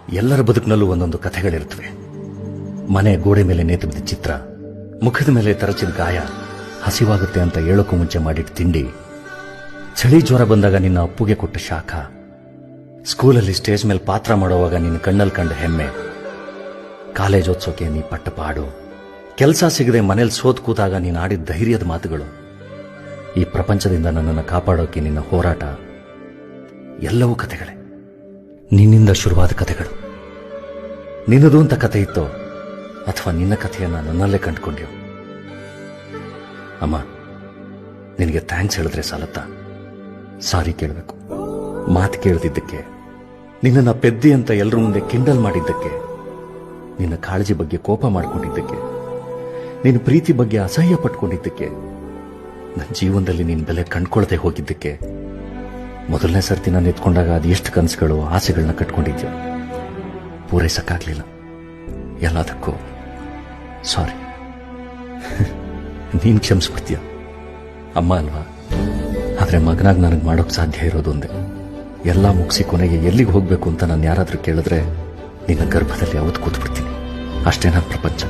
ಎಲ್ಲರ ಬದುಕಿನಲ್ಲೂ ಒಂದೊಂದು ಕಥೆಗಳಿರುತ್ತವೆ. ಮನೆ ಗೋಡೆ ಮೇಲೆ ನೇತು ಬಿದ್ದ ಚಿತ್ರ, ಮುಖದ ಮೇಲೆ ತರಚಿದ ಗಾಯ, ಹಸಿವಾಗುತ್ತೆ ಅಂತ ಹೇಳೋಕ್ಕೂ ಮುಂಚೆ ಮಾಡಿಟ್ಟು ತಿಂಡಿ, ಚಳಿ ಜ್ವರ ಬಂದಾಗ ನಿನ್ನ ಅಪ್ಪುಗೆ ಕೊಟ್ಟ ಶಾಖ, ಸ್ಕೂಲಲ್ಲಿ ಸ್ಟೇಜ್ ಮೇಲೆ ಪಾತ್ರ ಮಾಡುವಾಗ ನಿನ್ನ ಕಣ್ಣಲ್ಲಿ ಕಂಡ ಹೆಮ್ಮೆ, ಕಾಲೇಜ್ ಓದ್ಸೋಕೆ ನೀ ಪಟ್ಟ ಪಾಡು, ಕೆಲಸ ಸಿಗದೆ ಮನೇಲಿ ಸೋತ್ ಕೂತಾಗ ನೀನು ಆಡಿದ ಧೈರ್ಯದ ಮಾತುಗಳು, ಈ ಪ್ರಪಂಚದಿಂದ ನನ್ನನ್ನು ಕಾಪಾಡೋಕೆ ನಿನ್ನ ಹೋರಾಟ, ಎಲ್ಲವೂ ಕಥೆಗಳೇ. ನಿನ್ನಿಂದ ಶುರುವಾದ ಕಥೆಗಳು. ನಿನ್ನದು ಅಂತ ಕಥೆ ಇತ್ತೋ ಅಥವಾ ನಿನ್ನ ಕಥೆಯನ್ನ ನನ್ನಲ್ಲೇ ಕಂಡುಕೊಂಡ್ಯೋ? ಅಮ್ಮ, ನಿನಗೆ ಥ್ಯಾಂಕ್ಸ್ ಹೇಳಿದ್ರೆ ಸಾಲತ್ತಾ? ಸಾರಿ ಕೇಳಬೇಕು. ಮಾತು ಕೇಳ್ತಿದ್ದಕ್ಕೆ, ನಿನ್ನನ್ನು ಪೆದ್ದಿ ಅಂತ ಎಲ್ಲರ ಮುಂದೆ ಕಿಂಡಲ್ ಮಾಡಿದ್ದಕ್ಕೆ, ನಿನ್ನ ಕಾಳಜಿ ಬಗ್ಗೆ ಕೋಪ ಮಾಡಿಕೊಂಡಿದ್ದಕ್ಕೆ, ನಿನ್ನ ಪ್ರೀತಿ ಬಗ್ಗೆ ಅಸಹ್ಯ ಪಟ್ಕೊಂಡಿದ್ದಕ್ಕೆ, ನನ್ನ ಜೀವನದಲ್ಲಿ ನಿನ್ನ ಬೆಲೆ ಕಂಡ್ಕೊಳ್ದೆ ಹೋಗಿದ್ದಕ್ಕೆ, ಮೊದಲನೇ ಸರ್ತಿ ನಾನು ಎತ್ಕೊಂಡಾಗ ಅದು ಎಷ್ಟು ಕನಸುಗಳು ಆಸೆಗಳನ್ನ ಕಟ್ಕೊಂಡಿದ್ಯೋ ಪೂರೈಸಕ್ಕಾಗ್ಲಿಲ್ಲ. ಎಲ್ಲದಕ್ಕೂ ಸಾರಿ. ನೀನ್ ಕ್ಷಮಿಸ್ಬಿಡ್ತೀಯ ಅಮ್ಮ ಅಲ್ವಾ? ಆದ್ರೆ ಮಗನಾಗಿ ನನಗೆ ಮಾಡೋಕ್ ಸಾಧ್ಯ ಇರೋದು ಒಂದೇ, ಎಲ್ಲ ಮುಗಿಸಿ ಕೊನೆಗೆ ಎಲ್ಲಿಗೆ ಹೋಗ್ಬೇಕು ಅಂತ ನಾನು ಯಾರಾದ್ರೂ ಕೇಳಿದ್ರೆ ನಿನ್ನ ಗರ್ಭದಲ್ಲಿ ಅವತ್ತು ಕೂತ್ಬಿಡ್ತೀನಿ. ಅಷ್ಟೇ ನನ್ನ ಪ್ರಪಂಚ.